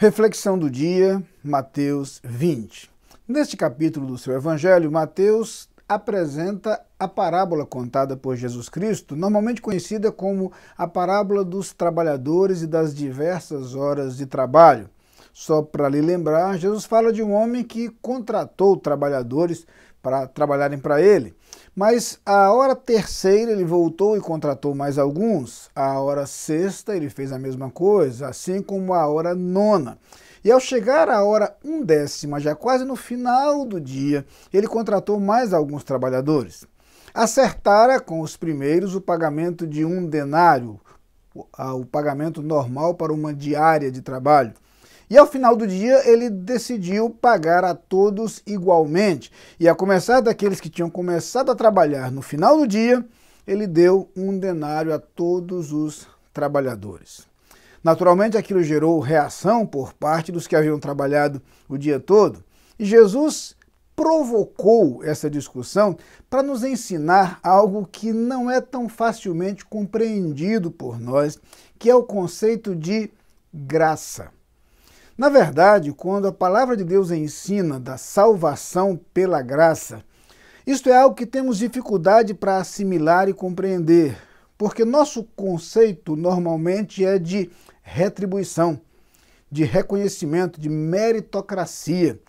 Reflexão do dia, Mateus 20. Neste capítulo do seu Evangelho, Mateus apresenta a parábola contada por Jesus Cristo, normalmente conhecida como a parábola dos trabalhadores e das diversas horas de trabalho. Só para lhe lembrar, Jesus fala de um homem que contratou trabalhadores para trabalharem para ele. Mas a hora terceira ele voltou e contratou mais alguns. A hora sexta ele fez a mesma coisa, assim como a hora nona. E ao chegar à hora 1/10, já quase no final do dia, ele contratou mais alguns trabalhadores. Acertara com os primeiros o pagamento de 1 denário, o pagamento normal para uma diária de trabalho. E ao final do dia ele decidiu pagar a todos igualmente. E a começar daqueles que tinham começado a trabalhar no final do dia, ele deu 1 denário a todos os trabalhadores. Naturalmente aquilo gerou reação por parte dos que haviam trabalhado o dia todo. E Jesus provocou essa discussão para nos ensinar algo que não é tão facilmente compreendido por nós, que é o conceito de graça. Na verdade, quando a palavra de Deus ensina da salvação pela graça, isto é algo que temos dificuldade para assimilar e compreender, porque nosso conceito normalmente é de retribuição, de reconhecimento, de meritocracia.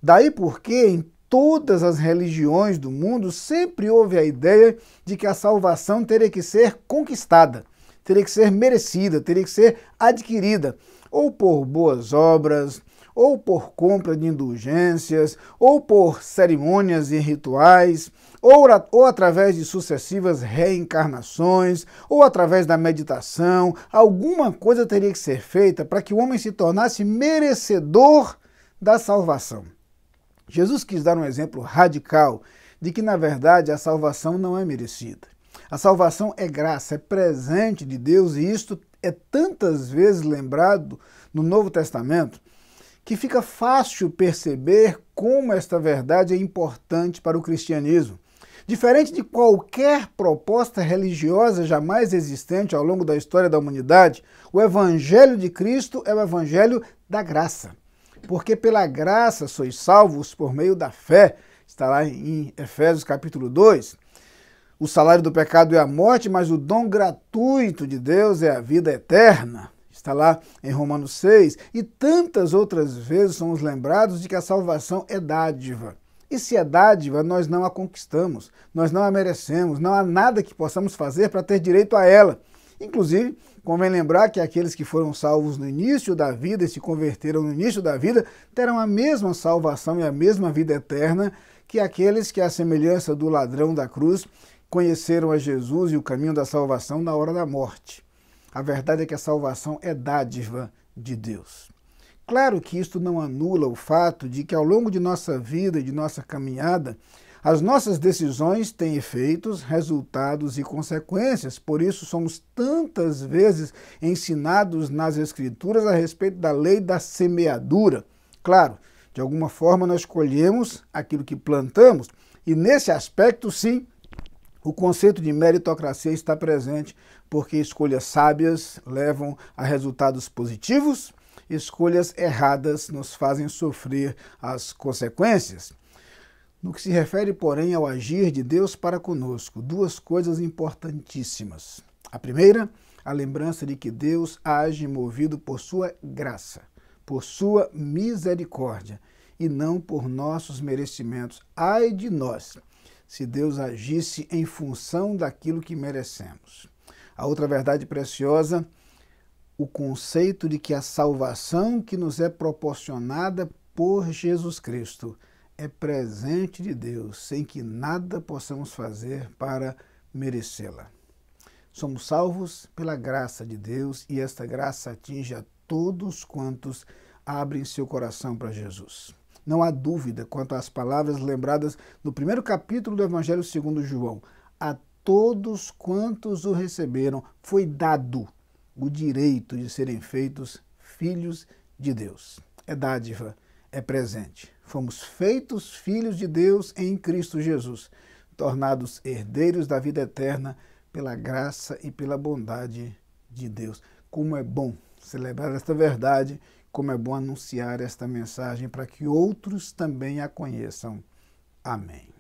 Daí porque em todas as religiões do mundo sempre houve a ideia de que a salvação teria que ser conquistada, teria que ser merecida, teria que ser adquirida, ou por boas obras, ou por compra de indulgências, ou por cerimônias e rituais, ou através de sucessivas reencarnações, ou através da meditação. Alguma coisa teria que ser feita para que o homem se tornasse merecedor da salvação. Jesus quis dar um exemplo radical de que, na verdade, a salvação não é merecida. A salvação é graça, é presente de Deus, e isto é tantas vezes lembrado no Novo Testamento que fica fácil perceber como esta verdade é importante para o cristianismo. Diferente de qualquer proposta religiosa jamais existente ao longo da história da humanidade, o Evangelho de Cristo é o Evangelho da graça. Porque pela graça sois salvos por meio da fé, está lá em Efésios capítulo 2. O salário do pecado é a morte, mas o dom gratuito de Deus é a vida eterna. Está lá em Romanos 6. E tantas outras vezes somos lembrados de que a salvação é dádiva. E se é dádiva, nós não a conquistamos, nós não a merecemos, não há nada que possamos fazer para ter direito a ela. Inclusive, convém lembrar que aqueles que foram salvos no início da vida e se converteram no início da vida terão a mesma salvação e a mesma vida eterna que aqueles que, à semelhança do ladrão da cruz, conheceram a Jesus e o caminho da salvação na hora da morte. A verdade é que a salvação é dádiva de Deus. Claro que isto não anula o fato de que ao longo de nossa vida e de nossa caminhada, as nossas decisões têm efeitos, resultados e consequências. Por isso somos tantas vezes ensinados nas Escrituras a respeito da lei da semeadura. Claro, de alguma forma nós colhemos aquilo que plantamos, e nesse aspecto, sim, o conceito de meritocracia está presente, porque escolhas sábias levam a resultados positivos, escolhas erradas nos fazem sofrer as consequências. No que se refere, porém, ao agir de Deus para conosco, duas coisas importantíssimas. A primeira, a lembrança de que Deus age movido por sua graça, por sua misericórdia, e não por nossos merecimentos. Ai de nós, se Deus agisse em função daquilo que merecemos. A outra verdade preciosa, o conceito de que a salvação que nos é proporcionada por Jesus Cristo é presente de Deus, sem que nada possamos fazer para merecê-la. Somos salvos pela graça de Deus, e esta graça atinge a todos quantos abrem seu coração para Jesus. Não há dúvida quanto às palavras lembradas no primeiro capítulo do Evangelho segundo João. A todos quantos o receberam foi dado o direito de serem feitos filhos de Deus. É dádiva, é presente. Fomos feitos filhos de Deus em Cristo Jesus, tornados herdeiros da vida eterna pela graça e pela bondade de Deus. Como é bom celebrar esta verdade como é bom anunciar esta mensagem para que outros também a conheçam. Amém.